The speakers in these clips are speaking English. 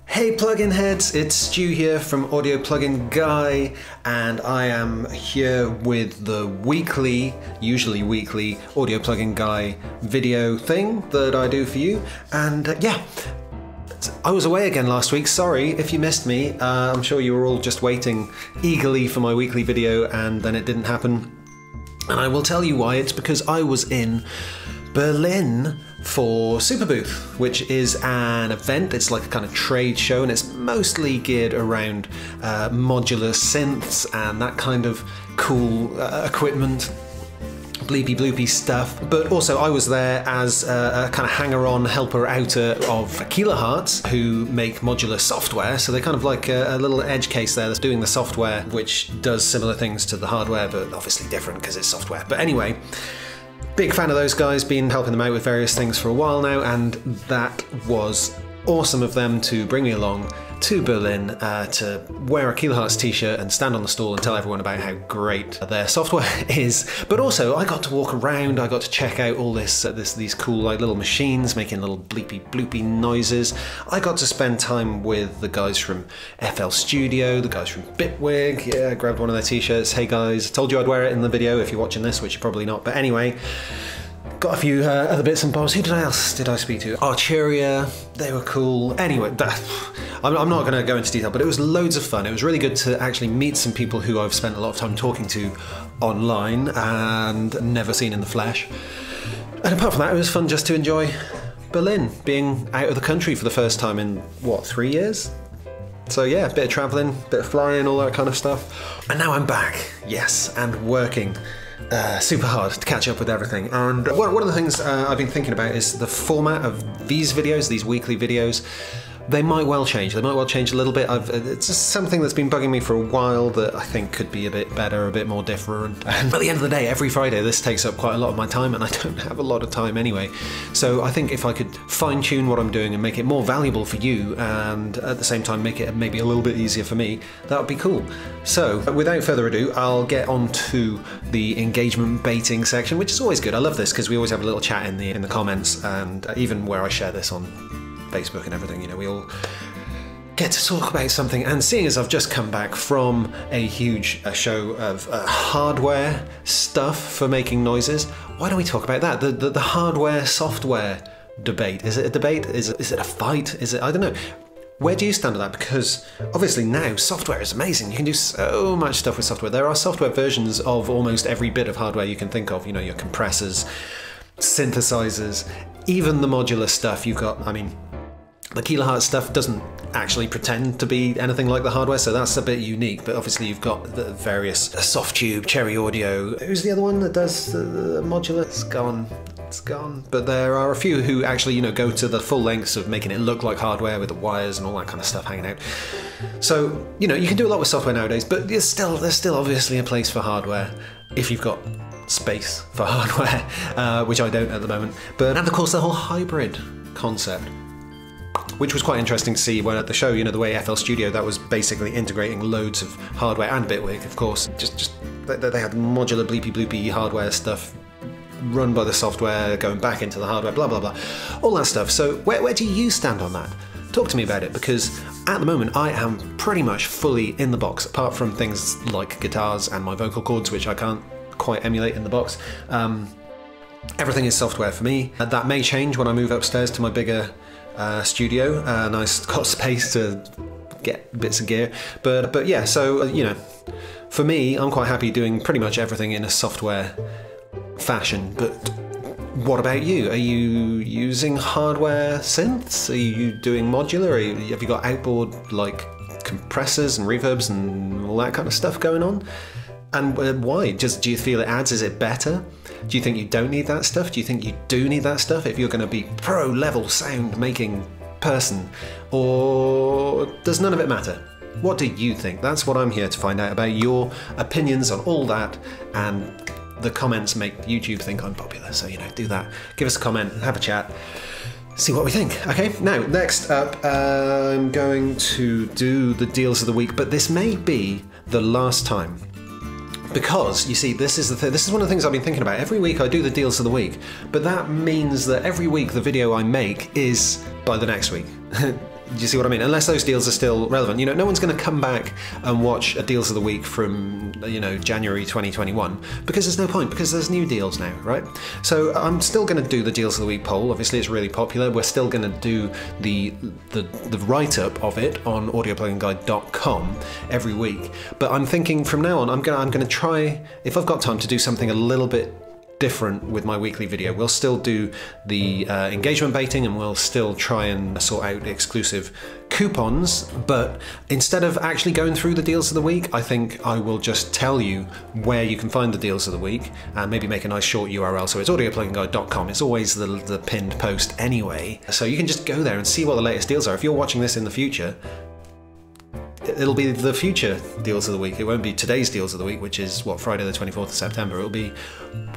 Hey plugin heads, it's Stu here from Audio Plugin Guy, and I am here with the weekly, usually weekly, Audio Plugin Guy video thing that I do for you. And yeah, I was away again last week, sorry if you missed me. I'm sure you were all just waiting eagerly for my weekly video and then it didn't happen. And I will tell you why. It's because I was in Berlin for Superbooth, which is an event. It's like a kind of trade show, and it's mostly geared around modular synths and that kind of cool equipment, bleepy bloopy stuff. But also I was there as a kind of hanger-on, helper-outer of Kilohertz, who make modular software. So they're kind of like a little edge case there that's doing the software, which does similar things to the hardware, but obviously different because it's software. But anyway, big fan of those guys, been helping them out with various things for a while now, and that was awesome of them to bring me along to Berlin to wear a Kilohertz t-shirt and stand on the stall and tell everyone about how great their software is. But also I got to walk around, I got to check out all these cool like little machines making little bleepy bloopy noises. I got to spend time with the guys from FL Studio, the guys from Bitwig. Yeah, I grabbed one of their t-shirts. Hey guys, I told you I'd wear it in the video if you're watching this, which you're probably not, but anyway. Got a few other bits and bobs. Who else did I speak to? Arturia, they were cool. Anyway, I'm not going to go into detail, but it was loads of fun. It was really good to actually meet some people who I've spent a lot of time talking to online and never seen in the flesh. And apart from that, it was fun just to enjoy Berlin, being out of the country for the first time in, what, 3 years? So yeah, a bit of travelling, bit of flying, all that kind of stuff. And now I'm back, yes, and working super hard to catch up with everything. And one of the things I've been thinking about is the format of these videos, these weekly videos. They might well change. They might well change a little bit. It's just something that's been bugging me for a while that I think could be a bit better, a bit more different. And at the end of the day, every Friday, this takes up quite a lot of my time, and I don't have a lot of time anyway. So I think if I could fine-tune what I'm doing and make it more valuable for you, and at the same time make it maybe a little bit easier for me, that would be cool. So without further ado, I'll get on to the engagement baiting section, which is always good. I love this because we always have a little chat in the comments, and even where I share this on Facebook and everything, you know, we all get to talk about something. And seeing as I've just come back from a huge show of hardware stuff for making noises, why don't we talk about that? The hardware software debate. Is it a debate? Is it a fight? Is it, I don't know. Where do you stand on that? Because obviously now software is amazing. You can do so much stuff with software. There are software versions of almost every bit of hardware you can think of. You know, your compressors, synthesizers, even the modular stuff. You've got, I mean, the Kilohertz stuff doesn't actually pretend to be anything like the hardware, so that's a bit unique, but obviously you've got the various Softube, Cherry Audio. Who's the other one that does the modular? It's gone. But there are a few who actually, you know, go to the full lengths of making it look like hardware with the wires and all that kind of stuff hanging out. So, you know, you can do a lot with software nowadays, but there's still obviously a place for hardware if you've got space for hardware, which I don't at the moment. But, and of course, the whole hybrid concept, which was quite interesting to see when at the show, you know, the way FL Studio, that was basically integrating loads of hardware, and Bitwig, of course. Just they had modular bleepy bloopy hardware stuff run by the software, going back into the hardware, blah, blah, blah. All that stuff. So where do you stand on that? Talk to me about it, because at the moment I am pretty much fully in the box, apart from things like guitars and my vocal cords, which I can't quite emulate in the box. Everything is software for me. That may change when I move upstairs to my bigger studio, and I've got space to get bits of gear. But yeah, so you know, for me, I'm quite happy doing pretty much everything in a software fashion. But what about you? Are you using hardware synths? Are you doing modular? Have you got outboard like compressors and reverbs and all that kind of stuff going on? And why? Do you feel it adds? Is it better? Do you think you don't need that stuff? Do you think you do need that stuff if you're going to be pro-level sound making person? Or does none of it matter? What do you think? That's what I'm here to find out about, your opinions on all that, and the comments make YouTube think I'm popular, so you know, do that. Give us a comment, have a chat, see what we think. Okay, now next up, I'm going to do the deals of the week, but this may be the last time. Because, you see, this is one of the things I've been thinking about. Every week I do the deals of the week, but that means that every week the video I make is by the next week. Do you see what I mean? Unless those deals are still relevant. You know, no one's going to come back and watch a Deals of the Week from, you know, January 2021, because there's no point, because there's new deals now, right? So I'm still going to do the Deals of the Week poll. Obviously, it's really popular. We're still going to do the write-up of it on audiopluginguide.com every week. But I'm thinking from now on, I'm going to try, if I've got time, to do something a little bit different with my weekly video. We'll still do the engagement baiting, and we'll still try and sort out exclusive coupons, but instead of actually going through the deals of the week, I think I will just tell you where you can find the deals of the week, and maybe make a nice short URL. So it's audiopluginguide.com. It's always the pinned post anyway, so you can just go there and see what the latest deals are. If you're watching this in the future, it'll be the future deals of the week. It won't be today's deals of the week, which is what, Friday the 24th of September. It'll be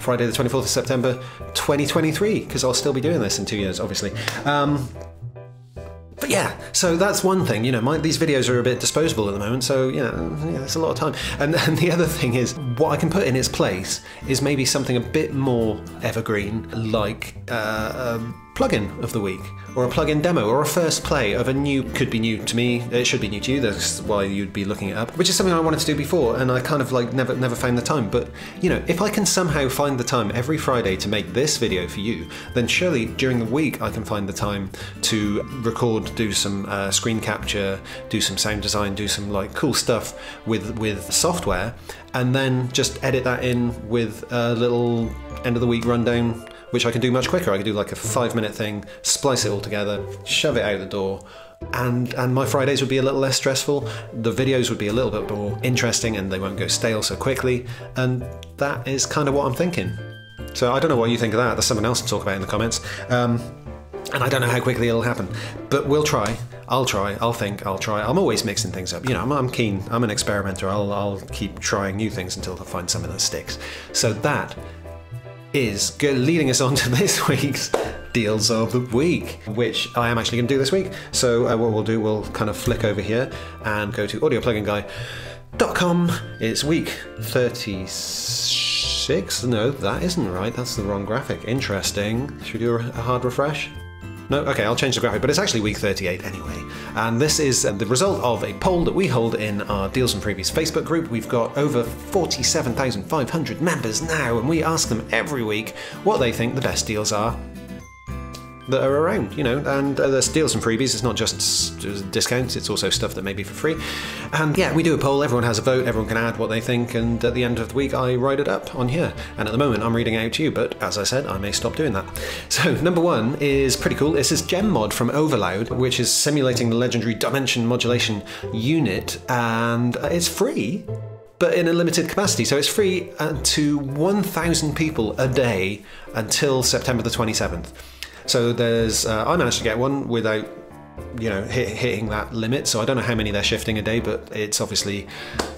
Friday the 24th of September 2023, because I'll still be doing this in 2 years, obviously. But yeah, so that's one thing. You know, these videos are a bit disposable at the moment, so you know, it's a lot of time. And the other thing is, what I can put in its place is maybe something a bit more evergreen, like plugin of the week, or a plugin demo, or a first play of a new, could be new to me, it should be new to you, that's why you'd be looking it up, which is something I wanted to do before, and I kind of like never found the time. But you know, if I can somehow find the time every Friday to make this video for you, then surely during the week I can find the time to record, do some screen capture, do some sound design, do some like cool stuff with software, and then just edit that in with a little end of the week rundown, which I can do much quicker. I can do like a 5-minute thing, splice it all together, shove it out the door, and my Fridays would be a little less stressful. The videos would be a little bit more interesting, and they won't go stale so quickly. And that is kind of what I'm thinking. So I don't know what you think of that. There's someone else to talk about in the comments. And I don't know how quickly it'll happen, but we'll try. I'll try. I'll think. I'll try. I'm always mixing things up. You know, I'm keen. I'm an experimenter. I'll keep trying new things until I find something that sticks. So that is leading us on to this week's Deals of the Week, which I am actually going to do this week. So what we'll do, we'll kind of flick over here and go to audiopluginguide.com. It's week 36. No, that isn't right. That's the wrong graphic. Interesting. Should we do a hard refresh? No? Okay, I'll change the graphic, but it's actually week 38 anyway. And this is the result of a poll that we hold in our Deals and Freebies Facebook group. We've got over 47,500 members now, and we ask them every week what they think the best deals are that are around, you know, and there's deals and freebies. It's not just discounts, it's also stuff that may be for free. And yeah, we do a poll, everyone has a vote, everyone can add what they think, and at the end of the week I write it up on here. And at the moment I'm reading it out to you, but as I said, I may stop doing that. So number one is pretty cool. It's this gem mod from Overloud, which is simulating the legendary dimension modulation unit, and it's free, but in a limited capacity. So it's free to 1,000 people a day until September the 27th. So there's, I managed to get one without, you know, hitting that limit. So I don't know how many they're shifting a day, but it's obviously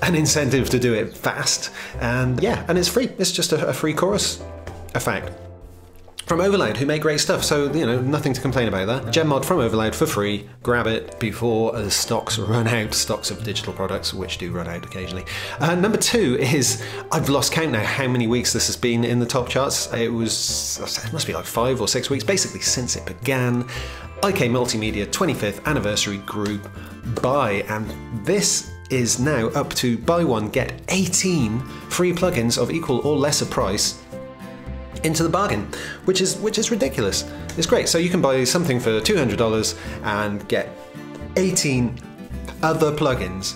an incentive to do it fast. And yeah, and it's free. It's just a free chorus effect from Overloud, who make great stuff. So, you know, nothing to complain about there. Gem mod from Overloud for free. Grab it before the stocks run out. Stocks of digital products, which do run out occasionally. Number two is, I've lost count now how many weeks this has been in the top charts. It must be like 5 or 6 weeks, basically since it began. IK Multimedia 25th anniversary group buy, and this is now up to buy one, get 18 free plugins of equal or lesser price into the bargain, which is ridiculous. It's great. So you can buy something for $200 and get 18 other plugins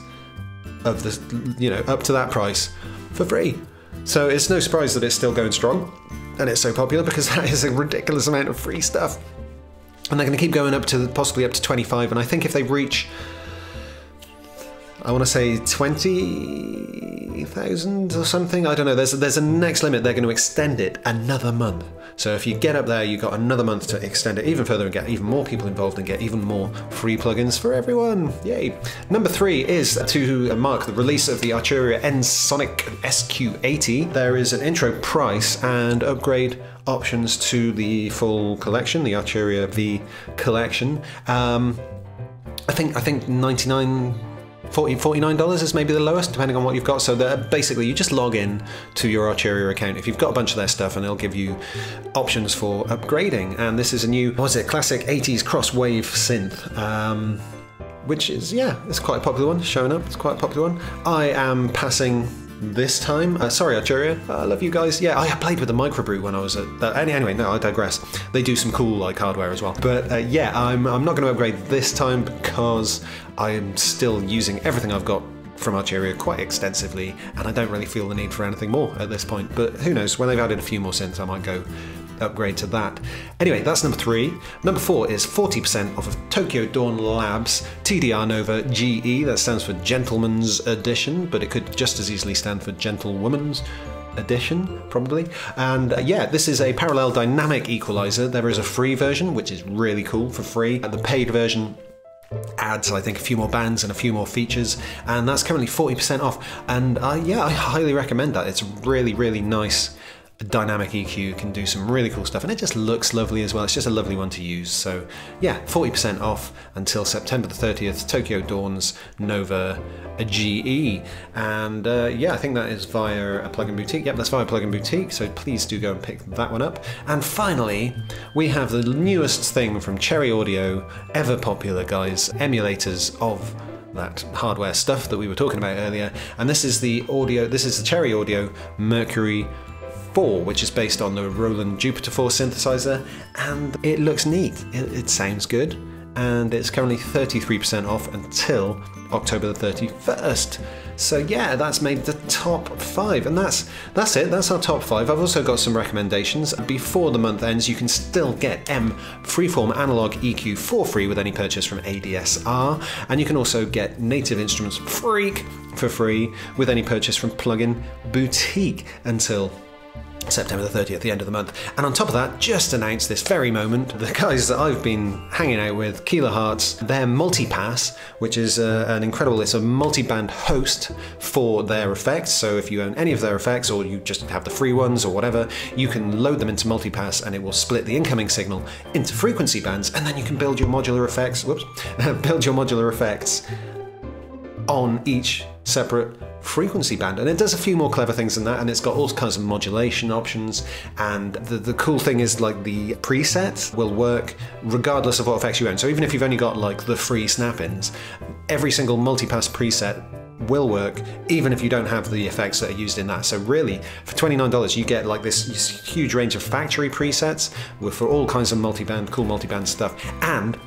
of the, you know, up to that price for free. So it's no surprise that it's still going strong and it's so popular, because that is a ridiculous amount of free stuff. And they're going to keep going up to possibly up to 25, and I think if they reach, I want to say 20,000 or something, I don't know, there's a next limit, they're going to extend it another month. So if you get up there, you've got another month to extend it even further and get even more people involved and get even more free plugins for everyone. Yay. Number three is to mark the release of the Arturia Ensoniq SQ80. There is an intro price and upgrade options to the full collection, the Arturia V collection. I think 99 $49 is maybe the lowest, depending on what you've got. So basically you just log in to your Arturia account if you've got a bunch of their stuff, and it'll give you options for upgrading. And this is a new, what is it, classic 80s cross-wave synth, which is, yeah, it's quite a popular one, showing up, it's quite a popular one. I am passing this time. Sorry, Arturia, I love you guys. Yeah, I played with the microbrute when I was at... anyway, no, I digress. They do some cool like hardware as well. But yeah, I'm not going to upgrade this time because I'm still using everything I've got from Arturia quite extensively, and I don't really feel the need for anything more at this point. But who knows, when they've added a few more synths, I might go upgrade to that. Anyway, that's number 3. Number 4 is 40% off of Tokyo Dawn Labs TDR Nova GE. That stands for Gentleman's Edition, but it could just as easily stand for Gentlewoman's Edition, probably. And yeah, this is a parallel dynamic equalizer. There is a free version, which is really cool for free. The paid version adds, I think, a few more bands and a few more features, and that's currently 40% off. And yeah, I highly recommend that. It's really, really nice dynamic EQ, can do some really cool stuff, and it just looks lovely as well. It's just a lovely one to use. So yeah, 40% off until September the 30th, Tokyo Dawn's Nova GE. And yeah, I think that is via a Plugin Boutique. Yep, that's via Plugin Boutique, so please do go and pick that one up. And finally, we have the newest thing from Cherry Audio, ever popular guys, emulators of that hardware stuff that we were talking about earlier. And this is the Cherry Audio Mercury 4, which is based on the Roland Jupiter 4 synthesizer, and it looks neat. It sounds good, and it's currently 33% off until October the 31st. So yeah, that's made the top 5, and that's it. That's our top 5. I've also got some recommendations. Before the month ends, you can still get M Freeform Analog EQ for free with any purchase from ADSR, and you can also get Native Instruments Freak for free with any purchase from Plugin Boutique until September the 30th, the end of the month. And on top of that, just announced this very moment, the guys that I've been hanging out with, Kilohertz, their Multipass, which is it's a multi-band host for their effects. So if you own any of their effects, or you just have the free ones or whatever, you can load them into Multipass, and it will split the incoming signal into frequency bands, and then you can build your modular effects, build your modular effects on each separate frequency band. And it does a few more clever things than that, and it's got all kinds of modulation options. And the cool thing is, like, the presets will work regardless of what effects you own. So even if you've only got like the free snap-ins, every single Multipass preset will work even if you don't have the effects that are used in that. So really, for $29 you get like this huge range of factory presets for all kinds of cool multiband stuff. And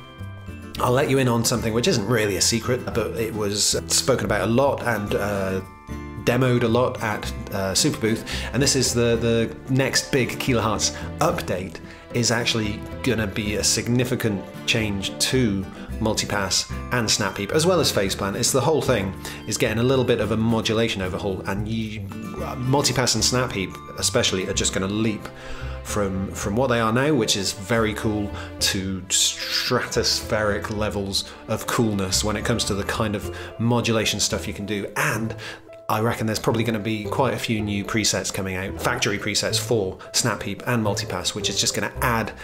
I'll let you in on something which isn't really a secret, but it was spoken about a lot and demoed a lot at Superbooth, and this is the next big Kilohertz update is actually going to be a significant change to Multipass and Snap Peep, as well as Faceplant. It's the whole thing is getting a little bit of a modulation overhaul, and Multipass and Snap Peep especially are just going to leap from what they are now, which is very cool, to stratospheric levels of coolness when it comes to the kind of modulation stuff you can do. And I reckon there's probably going to be quite a few new presets coming out, factory presets for Snap Peep and Multipass, which is just going to add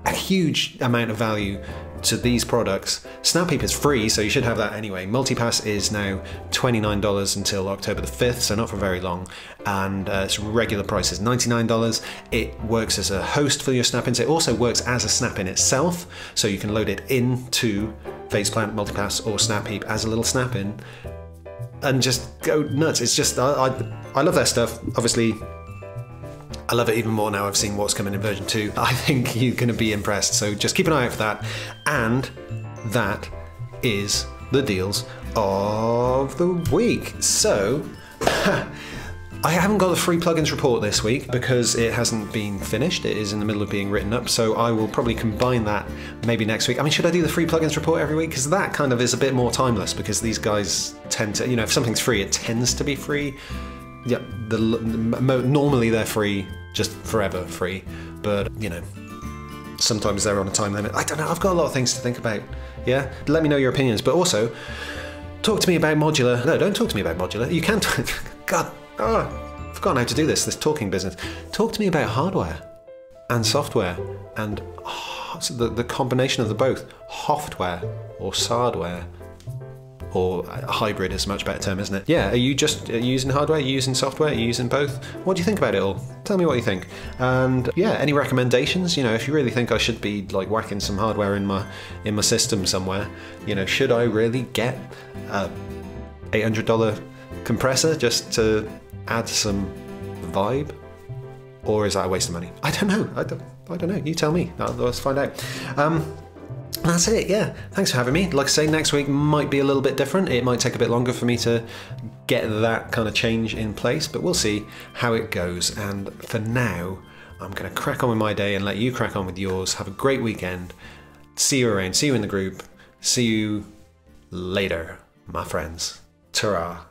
a huge amount of value to these products. Snap Peep is free, so you should have that anyway. Multipass is now $29 until October the 5th, so not for very long, and its regular price is $99. It works as a host for your snap-ins. It also works as a snap-in itself, so you can load it into Faceplant, Multipass, or Snap Peep as a little snap-in and just go nuts. It's just, I love their stuff. Obviously, I love it even more now I've seen what's coming in version 2. I think you're going to be impressed, so just keep an eye out for that. And that is the deals of the week. So, I haven't got the free plugins report this week because it hasn't been finished. It is in the middle of being written up, so I will probably combine that maybe next week. I mean, should I do the free plugins report every week? Because that kind of is a bit more timeless, because these guys tend to, if something's free, it tends to be free. Yeah, normally they're free, just forever free, but sometimes they're on a time limit. I don't know, I've got a lot of things to think about. Yeah, let me know your opinions, but also talk to me about modular. No, don't talk to me about modular. You can God, I've forgotten how to do this talking business. Talk to me about hardware and software and the combination of the both, hoftware or sardware or a hybrid is a much better term, isn't it? Yeah, are you just using hardware? Are you using software? Are you using both? What do you think about it all? Tell me what you think. And yeah, any recommendations? You know, if you really think I should be like whacking some hardware in my system somewhere, you know, should I really get a $800 compressor just to add some vibe? Or is that a waste of money? I don't know. I don't know. You tell me. Let's find out. That's it, yeah. Thanks for having me. Like I say, next week might be a little bit different. It might take a bit longer for me to get that kind of change in place, but we'll see how it goes. And for now, I'm going to crack on with my day and let you crack on with yours. Have a great weekend. See you around. See you in the group. See you later, my friends. Ta-ra.